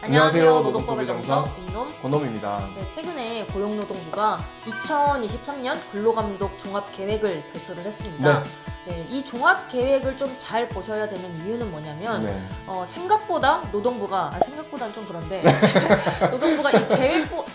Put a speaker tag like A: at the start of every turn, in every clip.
A: 안녕하세요. 노동법의 정석
B: 임놈
A: 권놈입니다.
B: 네, 최근에 고용노동부가 2023년 근로감독 종합계획을 발표를 했습니다. 이 종합계획을 좀 잘 보셔야 되는 이유는 뭐냐면 생각보다 생각보다는 좀 그런데 노동부가 이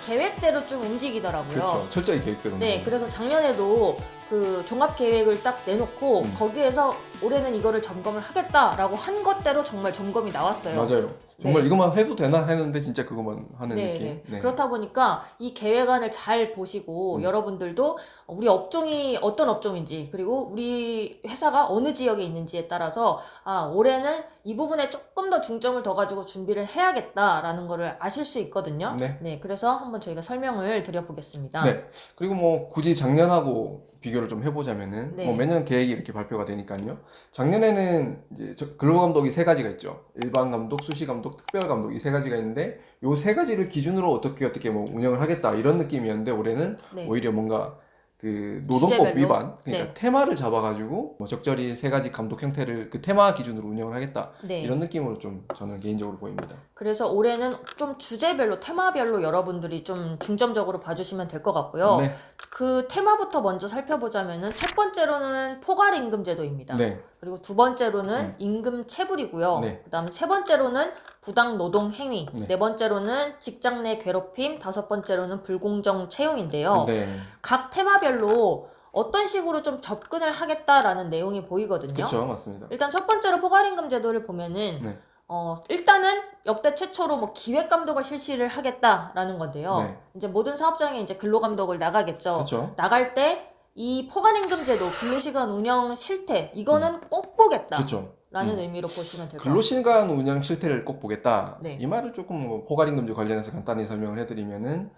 B: 계획대로 좀 움직이더라고요.
A: 그렇죠. 철저히 계획대로.
B: 네, 그래서 작년에도 그 종합계획을 딱 내놓고 거기에서 올해는 이거를 점검을 하겠다라고 한 것대로 정말 점검이 나왔어요.
A: 맞아요. 정말 이것만 해도 되나 했는데 진짜 그것만 하는 느낌.
B: 네. 그렇다 보니까 이 계획안을 잘 보시고 여러분들도 우리 업종이 어떤 업종인지 그리고 우리 회사가 어느 지역에 있는지에 따라서 올해는 이 부분에 조금 더 중점을 더 가지고 준비를 해야겠다라는 거를 아실 수 있거든요. 네, 그래서 한번 저희가 설명을 드려보겠습니다.
A: 네. 그리고 뭐 굳이 작년하고 비교를 좀 해보자면은 뭐 매년 계획이 이렇게 발표가 되니까요. 작년에는 이제 근로감독이 세 가지가 있죠. 일반 감독, 수시 감독, 특별 감독 이 세 가지가 있는데 요 세 가지를 기준으로 어떻게 뭐 운영을 하겠다 이런 느낌이었는데 올해는 오히려 뭔가 그 노동법
B: 주제별로?
A: 위반 그러니까 테마를 잡아가지고 뭐 적절히 세 가지 감독 형태를 그 테마 기준으로 운영을 하겠다 이런 느낌으로 좀 저는 개인적으로 보입니다.
B: 그래서 올해는 좀 주제별로 테마별로 여러분들이 좀 중점적으로 봐주시면 될 것 같고요. 그 테마부터 먼저 살펴보자면은 첫 번째로는 포괄임금제도입니다. 그리고 두 번째로는 임금 체불이고요. 그다음 세 번째로는 부당 노동 행위, 네 번째로는 직장 내 괴롭힘, 다섯 번째로는 불공정 채용인데요. 각 테마별로 어떤 식으로 좀 접근을 하겠다라는 내용이 보이거든요.
A: 그렇죠, 맞습니다.
B: 일단 첫 번째로 포괄임금 제도를 보면은 일단은 역대 최초로 뭐 기획 감독을 실시를 하겠다라는 건데요. 이제 모든 사업장에 이제 근로 감독을 나가겠죠. 나갈 때 이 포괄임금 제도 근로시간 운영 실태 이거는 꼭 보겠다. 라는 의미로 보시면 될 것 같습니다.
A: 근로시간 운영 실태를 꼭 보겠다. 이 말을 조금 뭐 포괄임금제 관련해서 간단히 설명을 해드리면은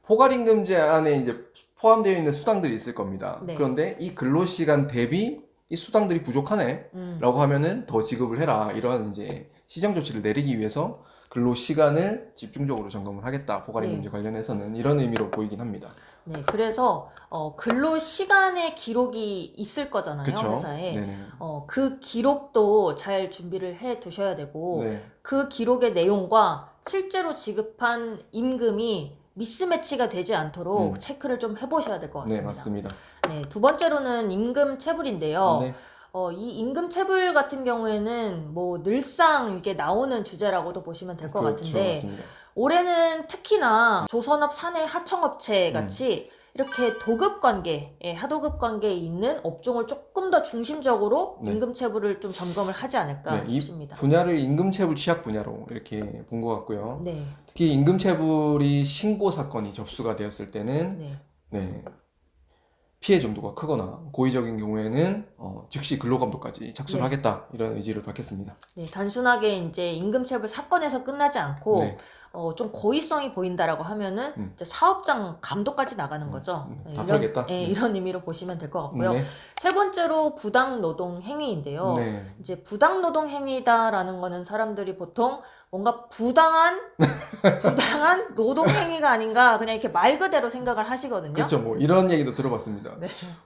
A: 포괄임금제 안에 이제 포함되어 있는 수당들이 있을 겁니다. 그런데 이 근로시간 대비 이 수당들이 부족하네 라고 하면은 더 지급을 해라 이런 이제 시정 조치를 내리기 위해서 근로시간을 집중적으로 점검을 하겠다. 포괄임금제 관련해서는 이런 의미로 보이긴 합니다.
B: 네, 그래서 근로시간의 기록이 있을 거잖아요, 회사에. 그 기록도 잘 준비를 해 두셔야 되고 그 기록의 내용과 실제로 지급한 임금이 미스매치가 되지 않도록 체크를 좀 해보셔야 될 것 같습니다.
A: 네, 맞습니다.
B: 두 번째로는 임금 체불인데요. 이 임금 체불 같은 경우에는 뭐 늘상 이게 나오는 주제라고도 보시면 될 것 같은데
A: 맞습니다.
B: 올해는 특히나 조선업 사내 하청업체 같이 이렇게 도급 관계, 하도급 관계에 있는 업종을 조금 더 중심적으로 임금 체불을 좀 점검을 하지 않을까 싶습니다.
A: 이 분야를 임금 체불 취약 분야로 이렇게 본 것 같고요. 특히 임금 체불이 신고 사건이 접수가 되었을 때는 피해 정도가 크거나 고의적인 경우에는 즉시 근로감독까지 착수를 하겠다 이런 의지를 밝혔습니다.
B: 단순하게 이제 임금체불 사건에서 끝나지 않고 좀 고의성이 보인다라고 하면은 이제 사업장 감독까지 나가는 거죠.
A: 다 털겠다.
B: 이런 의미로 보시면 될 것 같고요. 세 번째로 부당 노동 행위인데요. 이제 부당 노동 행위다라는 거는 사람들이 보통 뭔가 부당한 노동 행위가 아닌가 그냥 이렇게 말 그대로 생각을 하시거든요.
A: 그렇죠. 뭐 이런 얘기도 들어봤습니다.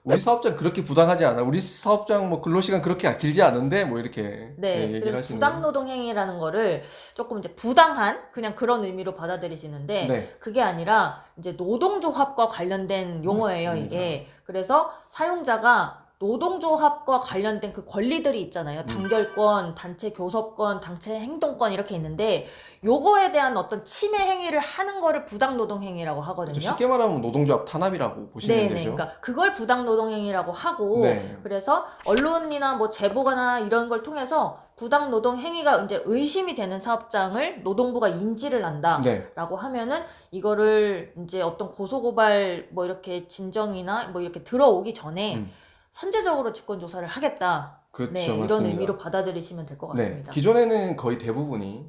A: 우리 사업장 그렇게 부당하지 않아. 우리 사업장 뭐 근로시간 그렇게 길지 않은데 뭐 이렇게 얘기를
B: 그래서
A: 하시는.
B: 부당 노동 행위라는 거를 조금 이제 부당한 그냥 그런 의미로 받아들이시는데 그게 아니라 이제 노동조합과 관련된 용어예요.
A: 맞습니다.
B: 이게. 그래서 사용자가 노동조합과 관련된 그 권리들이 있잖아요. 단결권, 단체 교섭권, 단체 행동권 이렇게 있는데 요거에 대한 어떤 침해 행위를 하는 거를 부당 노동 행위라고 하거든요.
A: 쉽게 말하면 노동조합 탄압이라고 보시면 되죠.
B: 그러니까 그걸 부당 노동 행위라고 하고 그래서 언론이나 뭐 제보나 이런 걸 통해서 부당 노동 행위가 이제 의심이 되는 사업장을 노동부가 인지를 한다라고 하면은 이거를 이제 어떤 고소고발 뭐 이렇게 진정이나 뭐 이렇게 들어오기 전에 선제적으로 직권 조사를 하겠다. 이런
A: 맞습니다.
B: 의미로 받아들이시면 될 것 같습니다.
A: 기존에는 거의 대부분이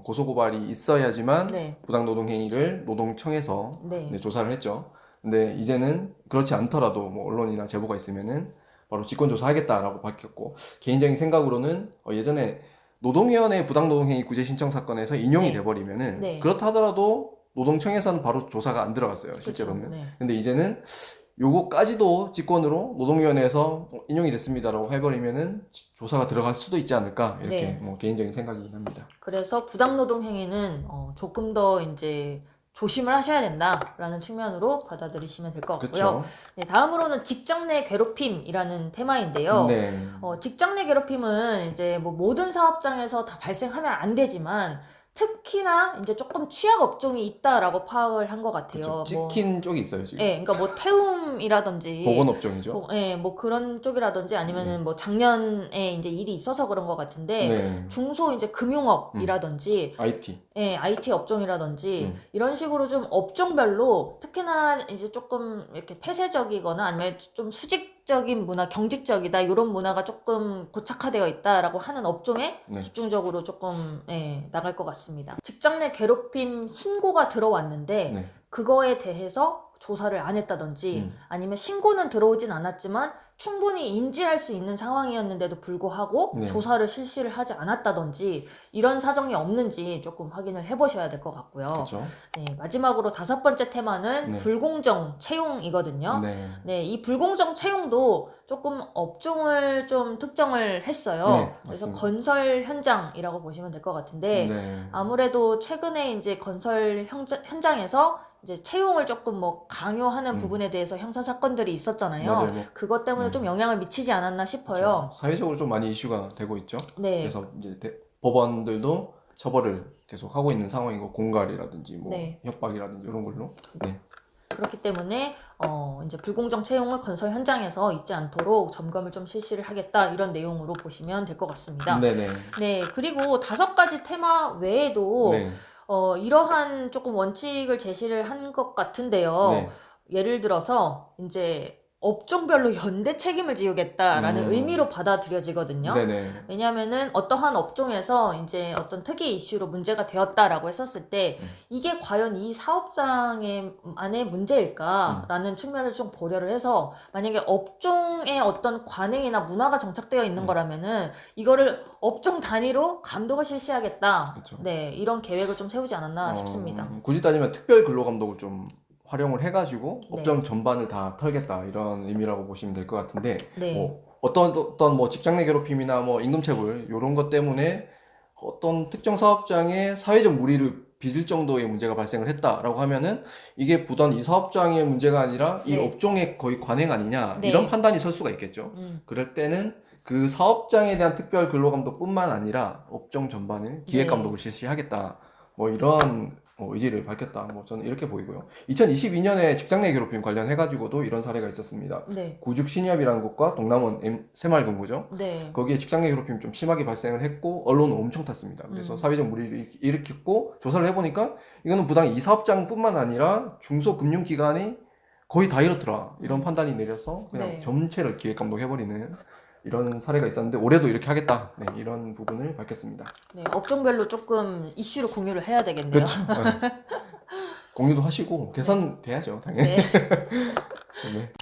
A: 고소고발이 있어야지만 부당노동행위를 노동청에서 조사를 했죠. 근데 이제는 그렇지 않더라도 뭐 언론이나 제보가 있으면은 바로 직권조사하겠다라고 밝혔고 개인적인 생각으로는 예전에 노동위원회 부당노동행위 구제 신청 사건에서 인용이 돼버리면은 그렇다 하더라도 노동청에서는 바로 조사가 안 들어갔어요. 실제로는. 근데 이제는 요거까지도 직권으로 노동위원회에서 인용이 됐습니다라고 해버리면은 조사가 들어갈 수도 있지 않을까 이렇게
B: 네.
A: 뭐 개인적인 생각이긴 합니다.
B: 그래서 부당노동 행위는 조금 더 이제 조심을 하셔야 된다라는 측면으로 받아들이시면 될 것 같고요.
A: 그쵸.
B: 네, 다음으로는 직장 내 괴롭힘이라는 테마인데요.
A: 네.
B: 직장 내 괴롭힘은 이제 뭐 모든 사업장에서 다 발생하면 안 되지만 특히나 이제 조금 취약 업종이 있다라고 파악을 한 것 같아요.
A: 그쵸. 찍힌 쪽이 있어요 지금.
B: 예, 그러니까 뭐 태움이라든지
A: 보건업종이죠.
B: 예, 뭐 그런 쪽이라든지 아니면은 뭐 작년에 이제 일이 있어서 그런 것 같은데
A: 네.
B: 중소 이제 금융업이라든지
A: IT.
B: 예, IT 업종이라든지 이런 식으로 좀 업종별로 특히나 이제 조금 이렇게 폐쇄적이거나 아니면 좀 수직적인 문화, 경직적이다 이런 문화가 조금 고착화되어 있다라고 하는 업종에
A: 네.
B: 집중적으로 조금 나갈 것 같습니다. 직장 내 괴롭힘 신고가 들어왔는데
A: 네.
B: 그거에 대해서 조사를 안 했다든지 아니면 신고는 들어오진 않았지만 충분히 인지할 수 있는 상황이었는데도 불구하고
A: 네.
B: 조사를 실시를 하지 않았다든지 이런 사정이 없는지 조금 확인을 해보셔야 될 것 같고요.
A: 그렇죠.
B: 네, 마지막으로 5번째 테마는
A: 네.
B: 불공정 채용이거든요.
A: 네.
B: 네, 이 불공정 채용도 조금 업종을 좀 특정을 했어요.
A: 네,
B: 그래서
A: 맞습니다.
B: 건설 현장이라고 보시면 될 것 같은데
A: 네.
B: 아무래도 최근에 이제 건설 현장에서 이제 채용을 조금 뭐 강요하는 부분에 대해서 형사 사건들이 있었잖아요.
A: 맞아요. 뭐,
B: 그것 때문에 좀 영향을 미치지 않았나 싶어요.
A: 그렇죠. 사회적으로 좀 많이 이슈가 되고 있죠.
B: 네.
A: 그래서 이제 법원들도 처벌을 계속 하고 있는 상황이고 공갈이라든지 뭐
B: 네.
A: 협박이라든지 이런 걸로. 네.
B: 그렇기 때문에 이제 불공정 채용을 건설 현장에서 있지 않도록 점검을 좀 실시를 하겠다 이런 내용으로 보시면 될 것 같습니다.
A: 네네.
B: 네, 그리고 5가지 테마 외에도
A: 네.
B: 이러한 조금 원칙을 제시를 한 것 같은데요.
A: 네.
B: 예를 들어서 이제 업종별로 연대 책임을 지우겠다라는 의미로 받아들여지거든요.
A: 네네.
B: 왜냐하면은 어떠한 업종에서 이제 어떤 특이 이슈로 문제가 되었다라고 했었을 때 이게 과연 이 사업장의 안의 문제일까라는 측면을 좀 고려를 해서 만약에 업종의 어떤 관행이나 문화가 정착되어 있는 거라면은 이거를 업종 단위로 감독을 실시하겠다.
A: 그쵸.
B: 네, 이런 계획을 좀 세우지 않았나 싶습니다.
A: 굳이 따지면 특별 근로감독을 좀 활용을 해가지고
B: 네.
A: 업종 전반을 다 털겠다 이런 의미라고 보시면 될 것 같은데
B: 네.
A: 뭐 어떤 뭐 직장 내 괴롭힘이나 뭐 임금체불 이런 것 때문에 어떤 특정 사업장에 사회적 물의를 빚을 정도의 문제가 발생을 했다라고 하면은 이게 부단 이 사업장의 문제가 아니라 이
B: 네.
A: 업종의 거의 관행 아니냐
B: 네.
A: 이런 판단이 설 수가 있겠죠. 그럴 때는 그 사업장에 대한 특별 근로감독뿐만 아니라 업종 전반을 기획감독을 실시하겠다. 뭐 이런 의지를 밝혔다. 뭐 저는 이렇게 보이고요. 2022년에 직장 내 괴롭힘 관련해가지고도 이런 사례가 있었습니다.
B: 네.
A: 구죽신협이라는 곳과 동남원 새마을금고죠.
B: 네.
A: 거기에 직장 내 괴롭힘이 좀 심하게 발생을 했고 언론은 엄청 탔습니다. 그래서 사회적 물의를 일으켰고 조사를 해보니까 이거는 부당 이 사업장뿐만 아니라 중소금융기관이 거의 다 이렇더라. 이런 판단이 내려서 그냥
B: 네.
A: 전체를 기획감독해버리는 이런 사례가 있었는데 올해도 이렇게 하겠다. 네, 이런 부분을 밝혔습니다.
B: 네, 업종별로 조금 이슈를 공유를 해야 되겠네요.
A: 그렇죠. 공유도 하시고 개선돼야죠, 당연히.
B: 네.
A: 네.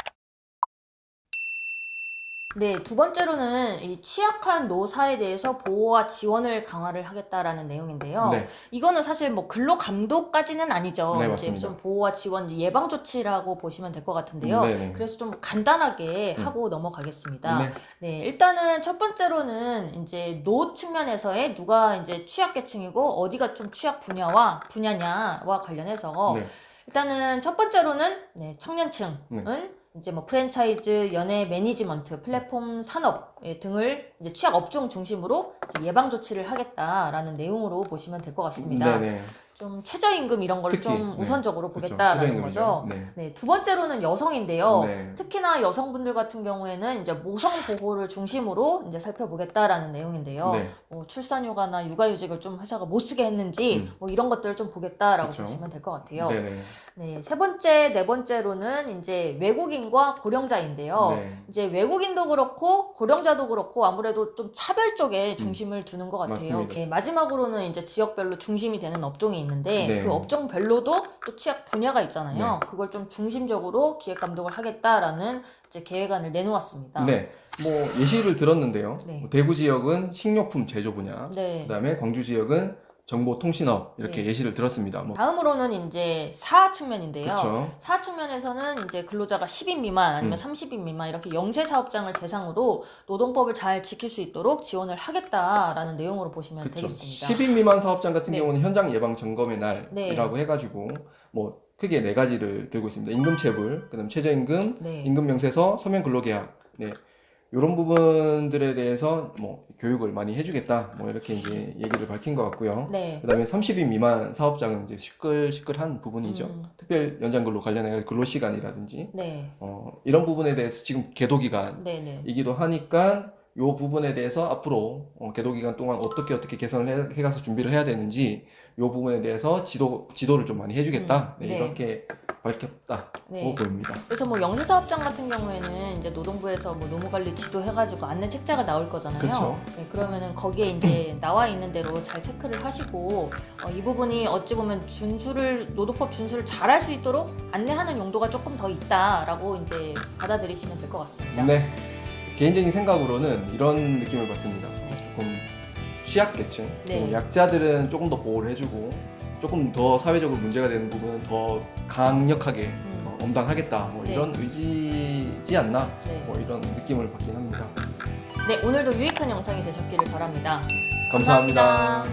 B: 네, 2번째로는 이 취약한 노사에 대해서 보호와 지원을 강화를 하겠다라는 내용인데요.
A: 네.
B: 이거는 사실 뭐 근로 감독까지는 아니죠.
A: 네,
B: 이제
A: 맞습니다.
B: 좀 보호와 지원 예방 조치라고 보시면 될 것 같은데요.
A: 네네.
B: 그래서 좀 간단하게 하고 넘어가겠습니다.
A: 네.
B: 네, 일단은 첫 번째로는 이제 노 측면에서의 누가 이제 취약계층이고 어디가 좀 취약 분야냐와 관련해서
A: 네.
B: 일단은 첫 번째로는 청년층은 이제 뭐 프랜차이즈, 연예 매니지먼트, 플랫폼 산업 등을 이제 취약 업종 중심으로 이제 예방 조치를 하겠다라는 내용으로 보시면 될 것 같습니다.
A: 네네.
B: 좀 최저임금 이런 거를
A: 특히,
B: 좀
A: 네.
B: 우선적으로
A: 그렇죠.
B: 보겠다라는
A: 최저임금이죠.
B: 거죠.
A: 네.
B: 네, 2번째로는 여성인데요.
A: 네.
B: 특히나 여성분들 같은 경우에는 이제 모성 보호를 중심으로 이제 살펴보겠다라는 내용인데요.
A: 네.
B: 뭐 출산휴가나 육아휴직을 좀 회사가 못 쓰게 했는지 뭐 이런 것들을 좀 보겠다라고
A: 그쵸.
B: 보시면 될 것 같아요.
A: 네네.
B: 네, 네 번째로는 이제 외국인과 고령자인데요.
A: 네.
B: 이제 외국인도 그렇고 고령자도 그렇고 아무래도 좀 차별 쪽에 중심을 두는 것 같아요.
A: 맞습니다.
B: 네, 마지막으로는 이제 지역별로 중심이 되는 업종이 있는데
A: 네.
B: 그 업종별로도 또 취약 분야가 있잖아요.
A: 네.
B: 그걸 좀 중심적으로 기획 감독을 하겠다라는 이제 계획안을 내놓았습니다.
A: 네. 뭐 예시를 들었는데요.
B: 네.
A: 대구 지역은 식료품 제조 분야,
B: 네.
A: 그다음에 광주 지역은 정보통신업 이렇게
B: 네.
A: 예시를 들었습니다.
B: 다음으로는 이제 사하 측면인데요.
A: 그쵸.
B: 사하 측면에서는 이제 근로자가 10인 미만 아니면 30인 미만 이렇게 영세 사업장을 대상으로 노동법을 잘 지킬 수 있도록 지원을 하겠다라는 내용으로 보시면
A: 그쵸.
B: 되겠습니다.
A: 10인 미만 사업장 같은
B: 네.
A: 경우는 현장 예방 점검의 날이라고 해가지고 뭐 크게 4가지를 들고 있습니다. 임금체불, 그다음 최저임금, 임금 명세서, 서면 근로계약. 네. 이런 부분들에 대해서 뭐 교육을 많이 해주겠다. 뭐 이렇게 이제 얘기를 밝힌 것 같고요. 그다음에 30인 미만 사업장은 이제 시끌시끌한 부분이죠. 특별 연장 근로 관련해 근로 시간이라든지 이런 부분에 대해서 지금 계도 기간이기도 하니까 이 부분에 대해서 앞으로 계도 기간 동안 어떻게 개선을 해가서 준비를 해야 되는지 이 부분에 대해서 지도를 좀 많이 해주겠다. 이렇게 밝혔다고 보입니다.
B: 그래서 뭐 영세 사업장 같은 경우에는 이제 노동부에서 뭐 노무관리 지도 해가지고 안내 책자가 나올 거잖아요.
A: 그쵸.
B: 그러면은 거기에 이제 나와 있는 대로 잘 체크를 하시고 이 부분이 어찌 보면 노동법 준수를 잘 할 수 있도록 안내하는 용도가 조금 더 있다라고 이제 받아들이시면 될 것 같습니다.
A: 네. 개인적인 생각으로는 이런 느낌을 받습니다. 조금 취약계층, 약자들은 조금 더 보호를 해주고 조금 더 사회적으로 문제가 되는 부분은 더 강력하게 엄단하겠다. 뭐 이런 의지지 않나? 뭐 이런 느낌을 받긴 합니다.
B: 네, 오늘도 유익한 영상이 되셨기를 바랍니다.
A: 감사합니다.